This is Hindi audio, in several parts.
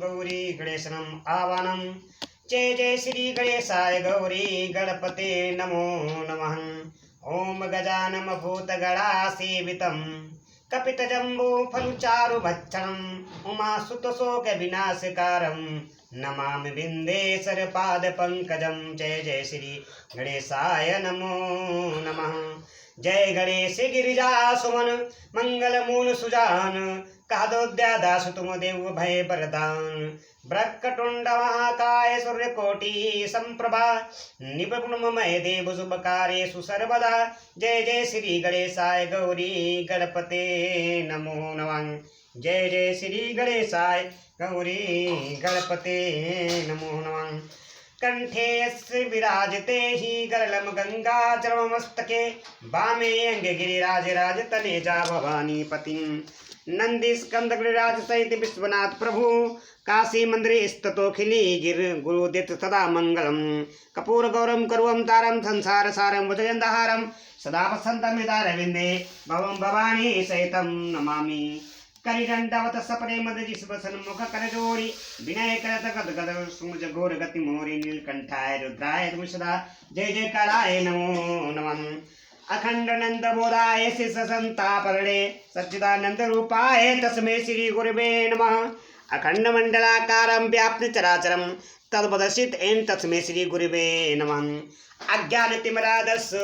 गौरी गणेशनम आवाहनम। जय जय श्री गणेशाय गौरी गणपते नमो नमः। ओम गजानम भूतगणा सेवितम कपितजम्बो फलचारुभक्षणम् उमासुतशोकविनाशकारं नमामि बिन्देश्वर पादपङ्कजं। जय जय श्री गणेशाय नमो नमः। जय गणेश गिरिजा सुमन मंगल मूल सुजान कादोद्या दास तुम देव भय वरदान। ब्रह्मटुंड महाकाय सूर्यकोटि संप्रभा निपुणमय देव शुभ कार्येषु सर्वदा। जय जय श्री गणेशाय गौरी गणपते नमो नमः। जय जय श्री गणेशाय गौरी गणपते नमो नमः। कंठे यस्य विराजते हि गरलम गंगाजलमस्तके वामे अंगे गिरिराज राजतने जा भवानी पतिं। नंदी स्कंद गिरिराज सहित विश्वनाथ प्रभु काशी मंदिरे स्ततोखिली गिर गुरुदित सदा मंगलम। कपूर गौरम करुवम तारम संसार सारम भुजगंधहारम सदा वसंतम हृदयरविंदे भवम भवानी सहितम नमामि। करिदंडवत सपने मद जिस बसन मुख कर जोड़ी विनय करत गद गद सूज घोर गति मोरी नीलकंठाय रुद्राय सदा। जय जय कराय नमो नमः। अखंड नंद बोधाय शिष संतापरणे सच्चिदानंद रूपाय तस्मै श्री गुरुवे नमः। अखंड मंडलाकारं व्याप्त चराचरं तद्वदर्शित एन तस्मै श्री गुरुवे नमः। अज्ञानतिमिरादस्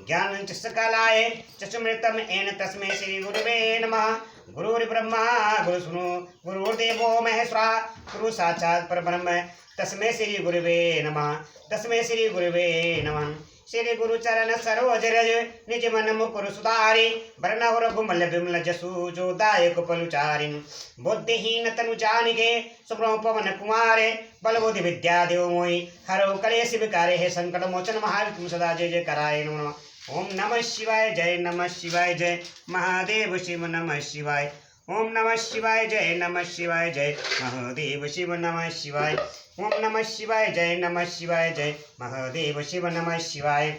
ज्ञानञ्चस्कलाय चक्षुमृतं एन तस्मै श्री गुरुवे नमः। गुरुर्ब्रह्मा गुरुर्विष्णु गुरुर्देवो महेश्वरा गुरु साक्षात् परब्रह्म तस्मै श्री गुरुवे नमः। तस्मै श्री गुरुवे नमः। श्री गुरु चरण सरोज रज निज मन मुकुर सुधारि वरनव रघुमल विमल जसु जो दायक पलुचारिन। बुद्धिहीन तनु जानिके सुब्रह्म पवन कुमारे बल बुद्धि विद्या देव मोहि हरौ कलेश विकारे हे संकट मोचन महाविष्णु सदा। जय जय कराय नमः। ओम नमः शिवाय जय नमः शिवाय जय महादेव शिव नमः शिवाय। ओम नमः शिवाय जय नमः शिवाय जय महादेव शिव नमः शिवाय। ओम नमः शिवाय जय नमः शिवाय जय महादेव शिव नमः शिवाय।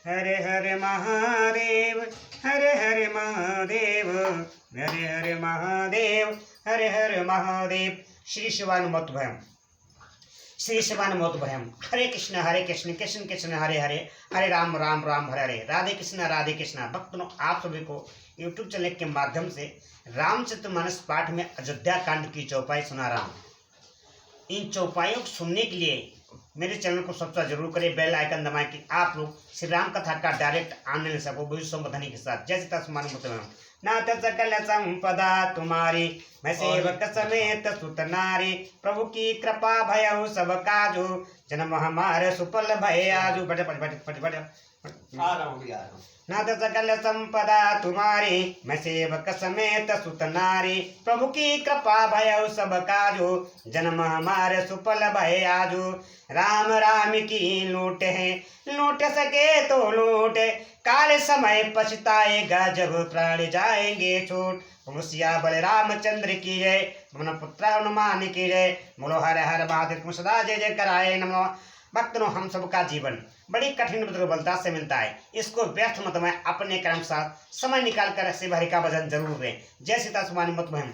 हरे हरे महादेव हरे हरे महादेव हरे हरे महादेव हरे हरे महादेव। श्री शिवानुमोदभयम् श्री शिवानुमोदभयम्। हरे कृष्ण कृष्ण कृष्ण हरे हरे हरे राम राम राम हरे हरे। राधे कृष्ण भक्तों, आप सभी को यूट्यूब चैनल के माध्यम से रामचरितमानस पाठ में अयोध्या कांड की चौपाई सुना रहा हूँ। इन चौपाइयों को सुनने के लिए मेरे चैनल को सब्सक्राइब जरूर करें, बेल आइकन दबाएं कि आप लोग श्री राम कथा का डायरेक्ट आने ले सको विष्णु संबोधनी के साथ। जैसे तस्मान नाथ सकल संपदा तुम्हारी मैं सेवक समेत सुत नारी। प्रभु की कृपा भयउ सब काजू जन्म हमारे सुफल भय आजू। बड़े बड़े बड़े बड़े बड़े नाथ सकल संपदा तुम्हारी मैं सेवक समेत सुत नारी। प्रभु की कृपा भयउ सब काजू जन्म हमारे सुफल भय आजू। राम राम की लूट है लूट सके तो लूट काल समय पछताएगा जब प्राण जाएंगे छूट। मुसिया बल रामचंद्र की जय मन पुत्र हनुमान की जय। बोलो हर हर महादेव सदा जय जय कराए नमो। भक्तों, हम सबका जीवन बड़ी कठिन दुर्बलता से मिलता है। इसको व्यर्थ मत में अपने कर्म साथ समय निकाल कर शिव हरि का भजन जरूर करें। जय सीता सुमानी मत में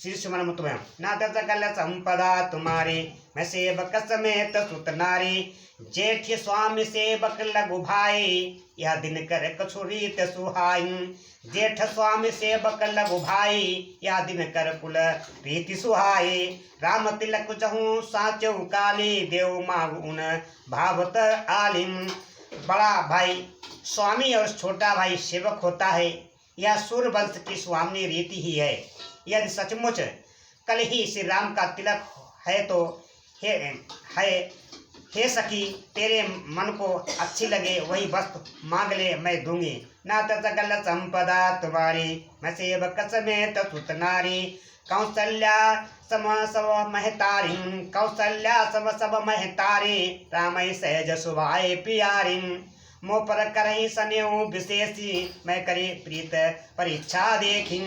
श्री सुमन मत में नाथ सकल संपदा तुम्हारी मैं सेवक समेत सुत नारी। जेठ स्वामी सेवक लघु भाई यह दिन कर कछुरीत सुहाई। जेठ स्वामी सेवक लघु भाई यह दिन कर कुल प्रीति सुहाई। राम तिलक चहु साचु काली देव मागुन भावत आलिम। बड़ा भाई स्वामी और छोटा भाई सेवक होता है, यह सूर्य वंश की स्वामी रीति ही है। यदि सचमुच कल ही श्री राम का तिलक है तो हे सखी तेरे मन को अच्छी लगे वही वस्तु मांग ले मैं दूंगी। नाथ सकल संपदा तुम्हारी मैं सेवक समेत सुत नारी। कौशल्या सम सब महतारी कौशल्या सम सब महतारी रामय सहज सुभाए प्यारी। मोह पर करही सनेऊ विशेषी मैं करे प्रीत परीक्षा देखी।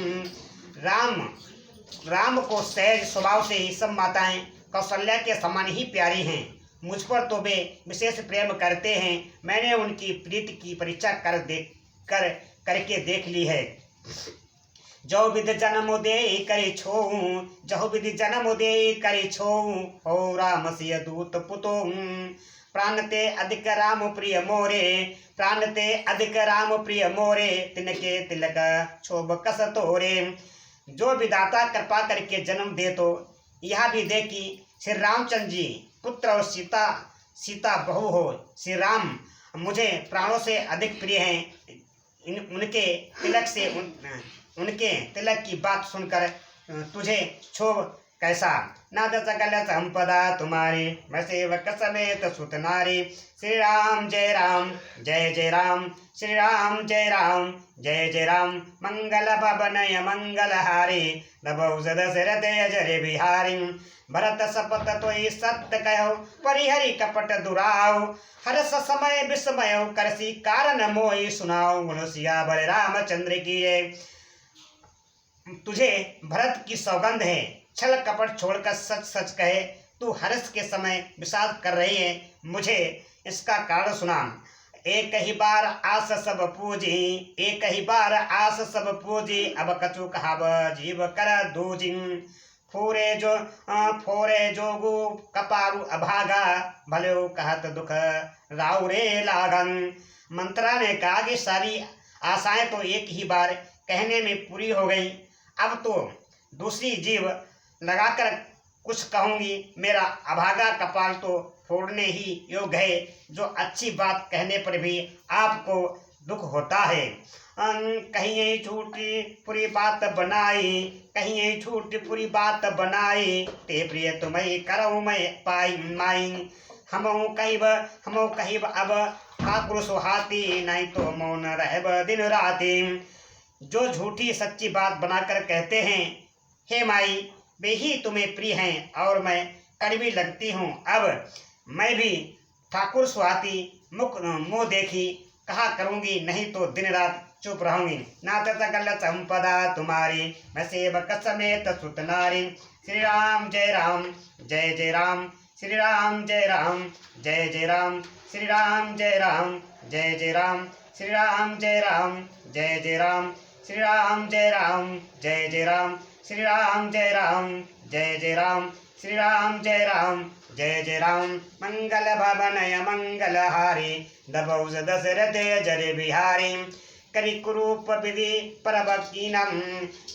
राम को सहज स्वभाव से ही सब माताएं कौशल्या के समान ही प्यारी हैं। मुझ पर तो वे विशेष प्रेम करते हैं। मैंने उनकी प्रीति की परीक्षा करके देख ली है। जो विधि जन्म दे करी छोऊ, जहो विधि जन्म दे करी छोऊ, हो राम सिय दूत पुतो। प्राण ते अधिक राम प्रिय मोरे, प्राण ते अधिक राम प्रिय मोरे, तिनके तिलक क्षोभ कस तोरे। जो विधाता कृपा करके जन्म दे तो यह भी दे कि श्री रामचंद्र जी पुत्र और सीता बहू हो। श्री राम मुझे प्राणों से अधिक प्रिय हैं। उनके तिलक से उनके तिलक की बात सुनकर तुझे क्षोभ कैसा। नाथ सकल संपदा तुम्हारी, मैं सेवक समेत सुत नारी। श्री राम जय राम जय जय राम, श्री राम जय राम जय जय राम। मंगल भवनय मंगल हारी, नभौ दशरथ अजर बिहारी। भरत सपत तोई सत्य कहो, परिहरि कपट दुराओ। हर्ष समय विस्मय करसी, कारण मोहि सुनाओ। गुण सियावर रामचंद्र की जय। तुझे भरत की सौगंध है, छल कपट छोड़कर सच सच कहे। तू हर्ष के समय विषाद कर रही है, मुझे इसका कारण सुना। एक ही बार आस सब पूजी, एक ही बार आस सब पूजी, अब कछु कहाव जीव कर दूजी। फोरे जोगु कपारु अभागा, भले कहत दुख राउ रे लागन। मंत्रा ने कहा कि सारी आशाएं तो एक ही बार कहने में पूरी हो गई, अब तो दूसरी जीव लगाकर कुछ कहूंगी। मेरा अभागा कपाल तो फोड़ने ही योग्य है, जो अच्छी बात कहने पर भी आपको दुख होता है। कहीं यही झूठी पूरी बात बनाई, कहीं यही झूठी पूरी बात बनाई। ते प्रिय तुम्हें करऊँ मैं पाई माई। हमहु कहिब अब ठाकुर सुहाती, नहीं तो मौन रहब दिन राती। जो झूठी सच्ची बात बनाकर कहते हैं, हे माई वे ही तुम्हें प्रिय हैं और मैं कड़वी लगती हूँ। अब मैं भी ठाकुर सुहाती मुँह देखी कहा करूँगी, नहीं तो दिन रात चुप रहूंगी। नाथ सकल संपदा तुम्हारी, मैं सेवक समेत सुत नारी। श्री राम जय राम जय जय राम, श्री राम जय राम जय जय राम, श्री राम जय राम जय जय राम, श्री राम जय राम जय जय राम, श्री राम जय राम जय जय राम, श्री राम जय राम जय जय राम, श्री राम जय राम जय जय राम। मंगल भवनय मंगल हारी, दबौ दशरथ अजर बिहारी। करि कुरूप विधि परब कीनम,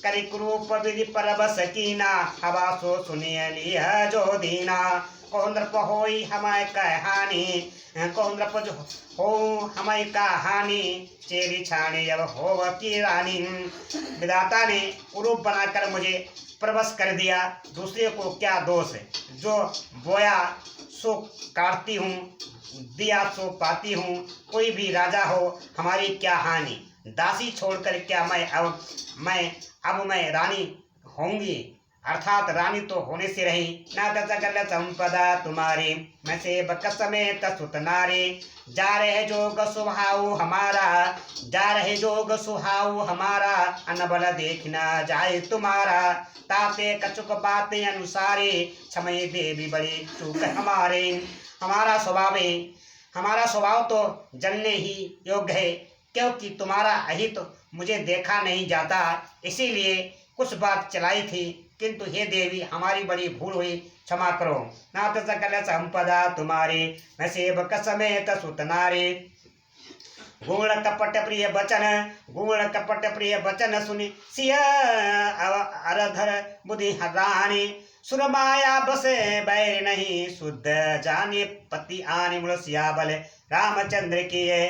करि कुरूप विधि परब सकीना। हवा सो सुनिय लिह जो दीना, कहो नृप होई हमाय कहानी, कहो नृप हो हमाय कहानी। चेरी छाने अब हो की रानी। विधाता ने कुरूप बनाकर मुझे प्रवश कर दिया, दूसरे को क्या दोष। जो बोया सो काटती हूँ, दिया सो पाती हूँ। कोई भी राजा हो हमारी क्या हानि। दासी छोड़कर क्या मैं रानी होंगी, अर्थात रानी तो होने से रही। नाथ सकल संपदा तुम्हारी, मैं सेवक समेत सुत नारी। जा रहे जोग सुहाऊ हमारा, जा रहे जोग सुहाऊ हमारा। अनबल देखना जाए तुम्हारा, ताते कचुक बात अनुसारे। क्षमय देवी बड़ी चूक हमारे। हमारा स्वभाव तो जलने ही योग्य है, क्योंकि तुम्हारा अहित मुझे देखा नहीं जाता, इसीलिए कुछ बात चलाई थी। किंतु हे देवी हमारी बड़ी भूल हुई, क्षमा करो। नाथ सकल संपदा तुम्हारी, मैं सेवक समेत सुत नारी। गुण कपट प्रिय बचन, गुण कपट प्रिय बचन सुनि सिय अरधर बुद्धि हरानी। सुरमाया बसे बैर नहीं, शुद्ध जाने पति आने। मुड़ सियाबल रामचंद्र की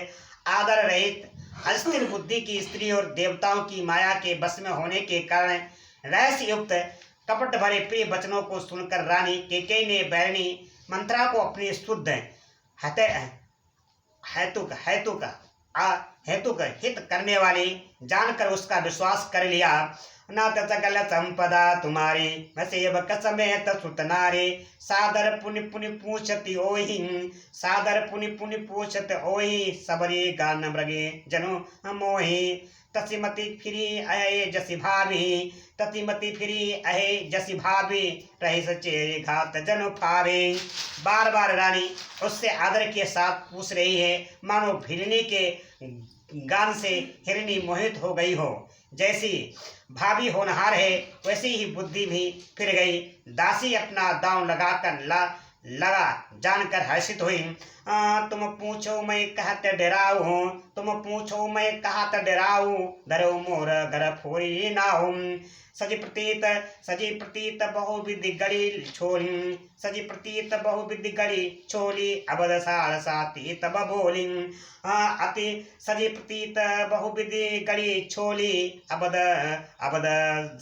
आदर रहित अस्थिर बुद्धि की स्त्री और देवताओं की माया के बस में होने के कारण रहस्य युक्त कपट भरे प्रिय वचनों को सुनकर रानी कैकेयी ने बैरनी मंत्रा को अपनी शुद्ध हेतुक हेतु हित करने वाली जानकर उसका विश्वास कर लिया। नाथ सकल संपदा तुम्हारी मैं सेवक समेत सुत नारी सादर पुनि पुनि पूछति ओहि सादर पुनि पुनि पूछत ओहि सबरी गान मृगे जनु मोहि तसिमति फिरी अहे जसि भाभी ततिमति फिरी अहे जसि भाभी रही सचे घात जनु फावे। बार बार रानी उससे आदर के साथ पूछ रही है, मानो भिड़नी के गान से हिरणी मोहित हो गई हो। जैसी भाभी होनहार है वैसी ही बुद्धि भी फिर गई। दासी अपना दांव लगाकर लगा जानकर हर्षित हुई। तुम पूछो मैं कहत डराऊं तुम पूछो मैं कहत डराऊं धरो मोर घर फोरी नाहूं सजी प्रतीत बहुविधि गड़ी छोली सजी प्रतीत बहुविधि गड़ी छोली अबद साल साती तब बोली अति सजी प्रतीत बहुविधि गड़ी छोली अबद अबद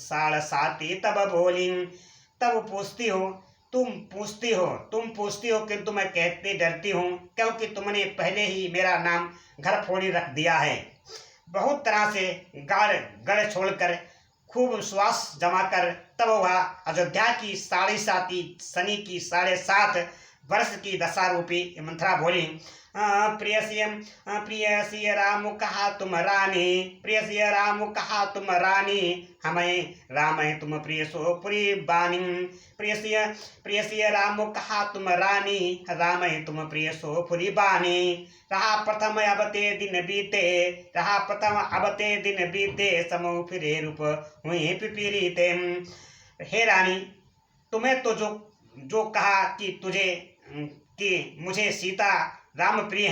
साल साती तब बोली। तब तुम पूछती हो किंतु मैं कहती डरती हूँ क्योंकि तुमने पहले ही मेरा नाम घर फोड़ी रख दिया है। बहुत तरह से गढ़ छोड़कर खूब श्वास जमाकर तब वह अयोध्या की 7.5 सनी की 7.5 वर्ष की दशा रूपी मंत्रा बोली। प्रिय राम कहा तुम रानी प्रिय राम कहा तुम रानी हमें राम है तुम प्रिय सो पुरी बानी प्रिय राम कहा तुम रानी राम है तुम प्रिय सो पुरी बानी। रहा प्रथम अब ते दिन बीते समूह फिरे रूप हुए पिपीरीते। हे रानी तुम्हें तो जो कहा कि मुझे सीता राम प्रिय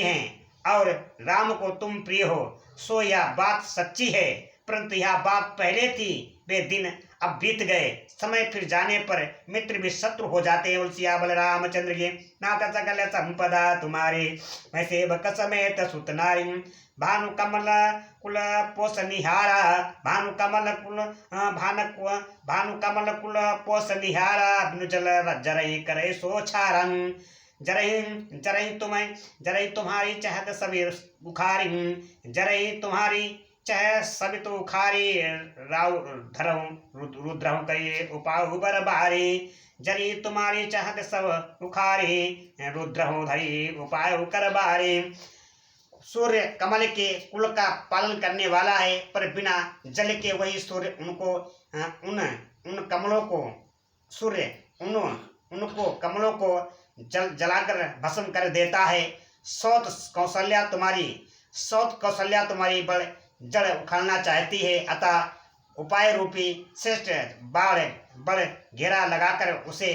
हैं और राम को तुम प्रिय हो सो यह बात सच्ची है, परंतु यह बात पहले थी वे दिन अब बीत गए। समय फिर जाने पर मित्र भी शत्रु हो जाते हैं। उलसिया बल रामचंद्र के नाथ सकल संपदा तुम्हारी मैं सेवक समेत सुत नारी भानु कमल कुल पोष निहारा भानु कमल कुल पोष निहारा बिनु जल जरई करे सो छारन जरई तुम्हारी चहत सभी बुखारी जरई तुम्हारी चह सभी तो उखारी रुद्रहूँ करिए उपाहु बरबारी जरी तुम्हारी चहत सब उखारी रुद्रहूँ धरी उपाय कर बारी। सूर्य कमल के कुल का पालन करने वाला है, पर बिना जल के वही सूर्य उनको कमलों को जलाकर भस्म कर देता है। सौत कौशल्या तुम्हारी बड़ जड़ उखाड़ना चाहती है, अतः उपाय रूपी श्रेष्ठ बड़ घेरा लगाकर उसे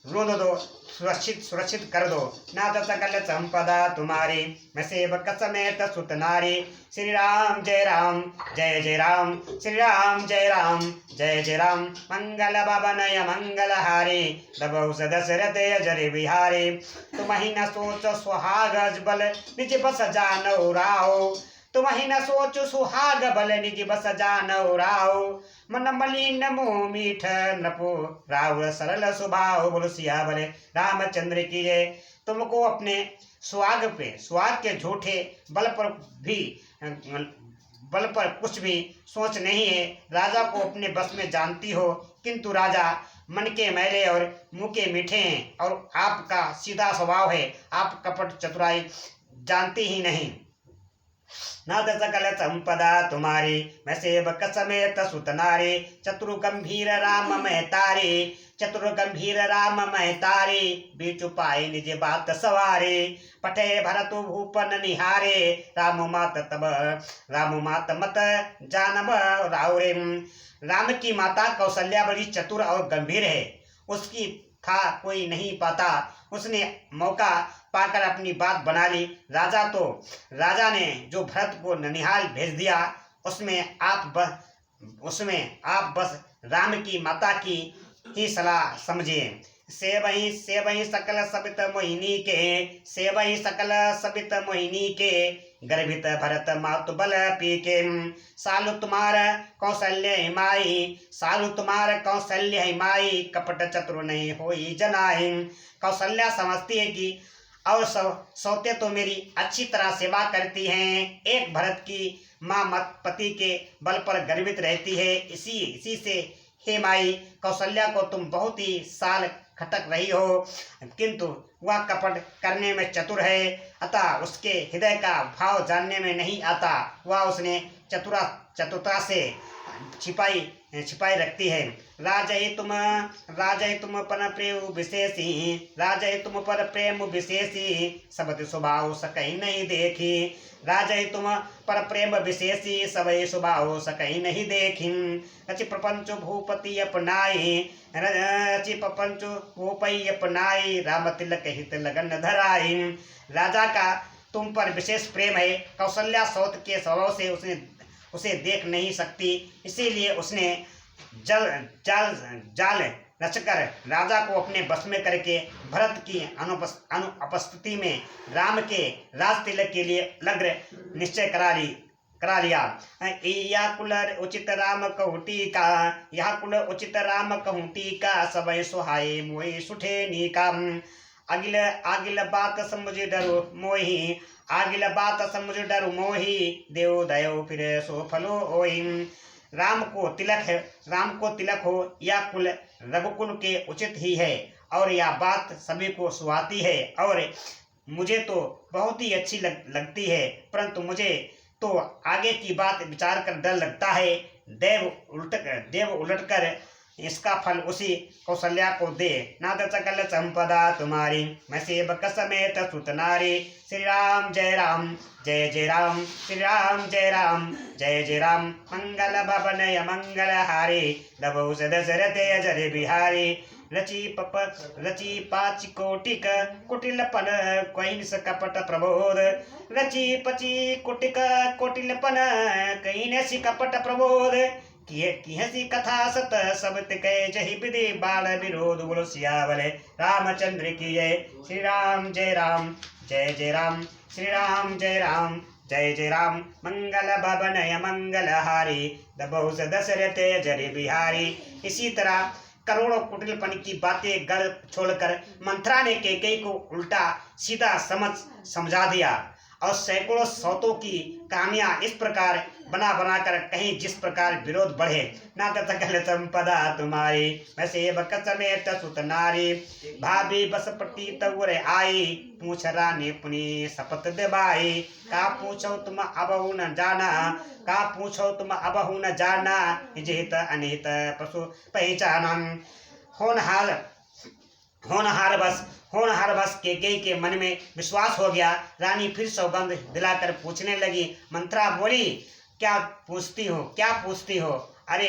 रोध दो, सुरक्षित कर दो। नाथ सकल संपदा तुम्हारी मैं सेवक समेत सुत नारी। श्री राम जय राम जय जय राम श्री राम जय राम जय जय राम मंगल भवनय मंगलहारी दबहु दशरथ जरि बिहारी। तुम्हि न सोच सुहाग बल निज बस जानौ राहो तुम्हि न सोच सुहाग बल निज बस जानौ राहो मन मलिन मुँह मीठ नपो राव सरल स्वभाव बोलो सिया बले रामचंद्र की जय। तुमको अपने सुहाग के झूठे बल पर कुछ भी सोच नहीं है। राजा को अपने बस में जानती हो, किंतु राजा मन के मैले और मुंह के मीठे हैं और आपका सीधा स्वभाव है, आप कपट चतुराई जानती ही नहीं। नाथ सकल संपदा तुम्हारी मैं सेवक समेत सुत नारी चतुर गंभीर राम महतारी बीच पाए निज बात सवारे पठे भरतु भूपन निहारे राम मात मत जानब राउरे। राम की माता कौशल्या बड़ी चतुर और गंभीर है, उसकी था कोई नहीं पाता। उसने मौका पाकर अपनी बात बना ली। राजा ने जो भरत को ननिहाल भेज दिया उसमें आप बस राम की माता की ही सलाह समझिए। सेवहि सकल सबित मोहिनी के गर्भित भरत मातु बल पीके सालु तुम्हार कौशल्य माई कपट चतुर नहीं होई जनाई। कौशल्या समझती है कि और सौते तो मेरी अच्छी तरह सेवा करती हैं। एक भरत की माँ मत पति के बल पर गर्वित रहती है। इसी से हे माई कौशल्या को तुम बहुत ही साल खटक रही हो, किंतु वह कपट करने में चतुर है, अतः उसके हृदय का भाव जानने में नहीं आता। वह उसने चतुरता से छिपाई रखती है। राजय तुम पर प्रेम विशेषी, राजय तुम पर प्रेम विशेषी, सबत स्वभाव सकई नहीं देखी। राजय तुम पर प्रेम विशेषी, सबई स्वभाव सकई नहीं देखी। रचि प्रपंच भूपति अपनाई, रचि प्रपंच भूपति अपनाई, राम तिलक हित लगन धराई। राजा का तुम पर विशेष प्रेम है। कौशल्या सौत के स्वभाव से उसे देख नहीं सकती, इसीलिए उसने जाल रचकर राजा को अपने बस में करके भरत की अनुपस्थिति में राम के राज तिलक के लिए लग्न निश्चय करा लिया। यह कुल उचित राम कहूटी का, यह कुल उचित राम कहूटी का, सबय सुहाए मोहि सुठे नीका। आगिल बात समझ डरो मोहि, आगिल बात समझ डरो मोहि, देव दयो फिर सो फलो ओहि। राम को तिलक हो यह कुल रघुकुल के उचित ही है, और यह बात सभी को सुहाती है, और मुझे तो बहुत ही अच्छी लगती है, परंतु मुझे तो आगे की बात विचार कर डर लगता है। देव उलटकर इसका फल उसी कौशल्या को दे। नाथ सकल संपदा तुम्हारी, मैं सेवक समेत सुत नारी। श्री राम जय राम जय जय राम, श्री राम जय राम जय जय राम। मंगल भवन मंगल हारी, दबौ दशरथ अजर बिहारी। रची पाचि कोटिक कुटिलपन, कहिंस कपट प्रबोध। रची पची कुटिक कुटिलपन, कहिंस कपट प्रबोध। किहसी कथा सत सबत कह, जहि विधि बाल विरोध। बोलो सियावर रामचंद्र की जय। श्री राम जय राम जय जय राम, श्री राम जय राम जय जय राम। मंगल भवन मंगल हारी, दबौ दशरथ जय बिहारी। इसी तरह करोड़ों कुटिलपन की बातें गढ़ छोड़कर मंथरा ने कैकेयी को उल्टा सीधा समझा दिया, और सैकड़ों सौतों की कहानियां इस प्रकार बना कर कहीं जिस प्रकार विरोध बढ़े। नाथ सकल संपदा तुम्हारी, मैं सेवक समेत सुत नारी। भाभी बस पटी तवर आई, पूछ रानी पुनी शपथ दिवाई। का पूछो तुम अबहु न जाना, का पूछो तुम अबहु न जाना, निजहित अनिहित पशु पहचाना। होनहार बस कैकेयी के मन में विश्वास हो गया। रानी फिर सौगंध दिलाकर पूछने लगी। मंथरा बोली, क्या पूछती हो? अरे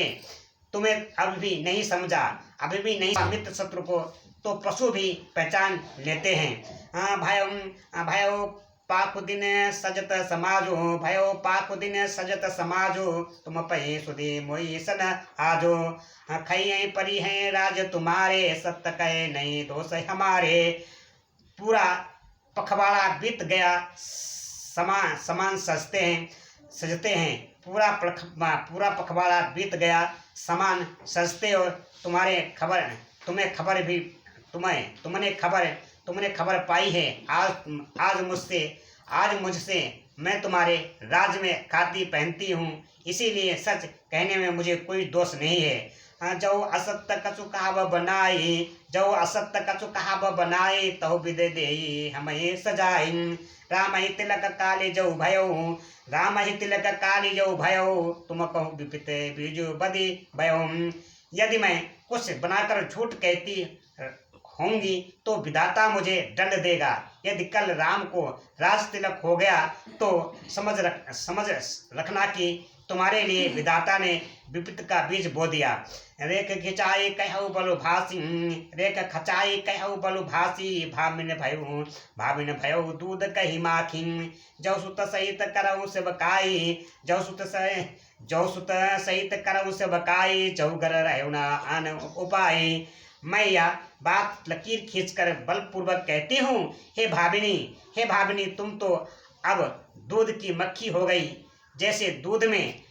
तुम्हें अब भी नहीं समझा, अभी भी नहीं। मित्र शत्रु को तो पशु भी पहचान लेते हैं। भयो पाकु दिन सजत समाजो, भयो पाकु दिन सजत समाजो, तुम पहे सुधे मोई सन आजो। खई परी हैं राज तुम्हारे, सत्य कहे नहीं दोष हमारे। पूरा पखवाड़ा बीत गया, समान सजते हैं। पूरा पखवाड़ा बीत गया, सामान सजते, और तुमने खबर पाई है। आज मुझसे मैं तुम्हारे राज में खाती पहनती हूँ, इसीलिए सच कहने में मुझे कोई दोष नहीं है। जो असत्य कछु कहाव बनाई, तहु विदे देई हमें सजाई। राम ही तिलक काली जो भयो, तुम कहूँ विपित बीजु बदी भयो। यदि मैं कुछ बनाकर झूठ कहती होंगी तो विधाता मुझे दंड देगा। यदि कल राम को राज तिलक हो गया तो समझ रखना कि तुम्हारे लिए विधाता ने विपत्ति का बीज बो दिया। रेख खिंचाई कहु बलु भासी, भामिन भयो दूध कही माखिन। जौ सुत सहित करऊ सेवकाई, जौ सुत सहित करऊ सेवकाई, जौ घर रहु न आन उपाय। मैं यह बात लकीर खींचकर बलपूर्वक कहती हूँ। हे भाभिनी, तुम तो अब दूध की मक्खी हो गई। जैसे दूध में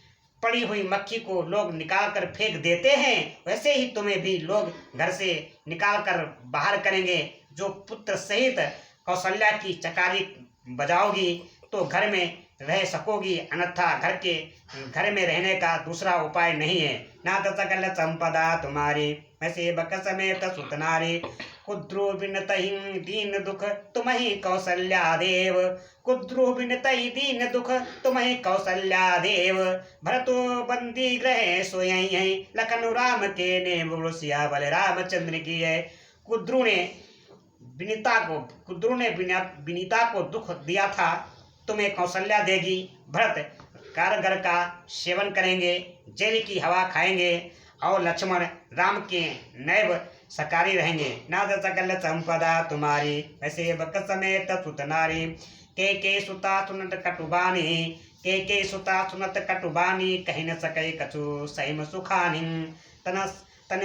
पड़ी हुई मक्खी को लोग निकाल कर फेंक देते हैं, वैसे ही तुम्हें भी लोग घर से निकाल कर बाहर करेंगे। जो पुत्र सहित कौशल्या की चकारी बजाओगी तो घर में रह सकोगी, अन्यथा घर में रहने का दूसरा उपाय नहीं है। नाथ सकल संपदा तुम्हारी, मैं सेवक समेत सुत नारी। कुद्रु बिनतहि दीन दुख तुम्हि कौशल्या देव, कुद्रु बिनतहि दीन दुख तुम्हि कौशल्या देव। भरतो बंदी ग्रह सोयई, लखन राम के ने बोलो सिया बल रामचंद्र की है। कुद्रु ने विनीता को दुख दिया था, तुम्हें कौशल्या देगी। भरत कारगर का सेवन करेंगे, जेल की हवा खाएंगे, और लक्ष्मण राम के नैव सकारी रहेंगे। नाथ सकल संपदा तुम्हारी, वैसे बक समेत सुत नारी। के सुता सुनत कटुबानी, के सुता सुनत कटुबानी, कही न सके कछु सहिम सुखानी। तन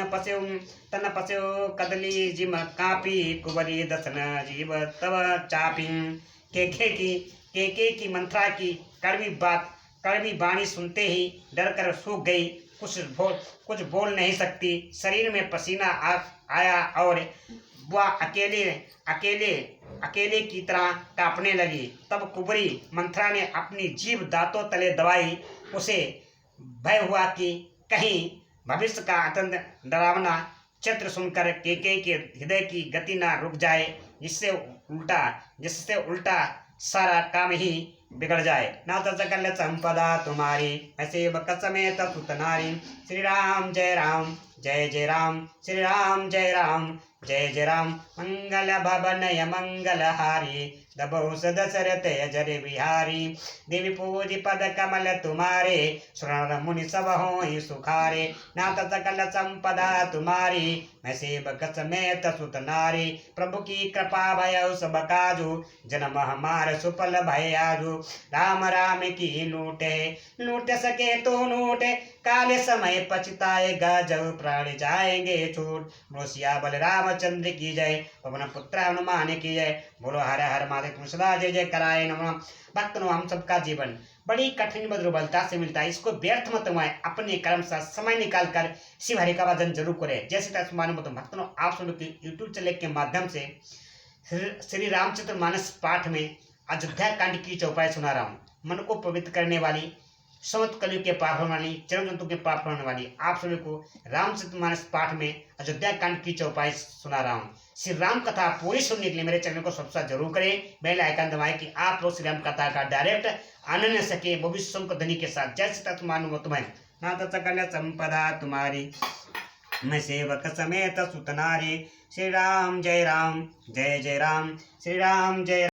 पस्यो कदली जिम कापी, कुबरी दसन जीव तव चापी। के की मंत्रा की कड़वी बाणी सुनते ही डर कर सूख गई, कुछ बोल नहीं सकती। शरीर में पसीना आया और वह अकेले की तरह कांपने लगी। तब कुबरी मंत्रा ने अपनी जीभ दांतों तले दबाई। उसे भय हुआ कि कहीं भविष्य का अत्यंत डरावना चित्र सुनकर के हृदय की गति न रुक जाए, जिससे उल्टा सारा काम ही बिगड़ जाए। नाथ सकल संपदा तुम्हारी, ऐसे बक समेत सुत नारी। श्री राम जय राम जय जय राम, श्री राम जय राम जय जय राम। मंगल भवनय मंगलहारी, दबोस दशरथ अजर बिहारी। देवी पूज पद कमल तुम्हारे, सुर मुनि सब होई सुखारे। नाथ सकल संपदा तुम्हारी, मैं सेवक समेत सुत नारी। प्रभु की कृपा भय सब काजू, जन्म हमार सुफल भय आजू। राम राम की लूट सके तो लूटे, काले समय पछताएगा जब प्राण जाएंगे छूट। बोलो सिया बल रामचंद्र की जय, पवन पुत्र हनुमान की जय। बोलो हर हर महादेव सदा जय जय कराए नमः। भक्तों, हम सबका जीवन बड़ी कठिन दुर्बलता से मिलता है, इसको व्यर्थ मत हुआ अपने कर्म से समय निकाल कर शिव हरि का भजन जरूर करें। जैसे भक्तों, आप सब लोग यूट्यूब चैनल के माध्यम से श्री रामचरित मानस पाठ में अयोध्या कांड की चौपाई सुना रहा हूँ। मन को पवित्र करने वाली, समस्त कलियुग के पाप होने वाली, चरण जंतु के पाप होने वाली आप सभी को रामचरितमानस पाठ में अयोध्या कांड की चौपाई सुना रहा हूँ। श्री राम कथा पूरी सुनने के लिए मेरे चैनल को सब्सक्राइब जरूर करें, बेल आइकन दबाएं कि आप लोग श्री राम कथा का डायरेक्ट आनंद ले सके भविष्य को ध्वनि के साथ। जय सीता तुम्हें नाथ सकल संपदा तुम्हारी, मैं सेवक समेत सुत नारी। श्री राम जय राम जय जय राम, श्री राम जय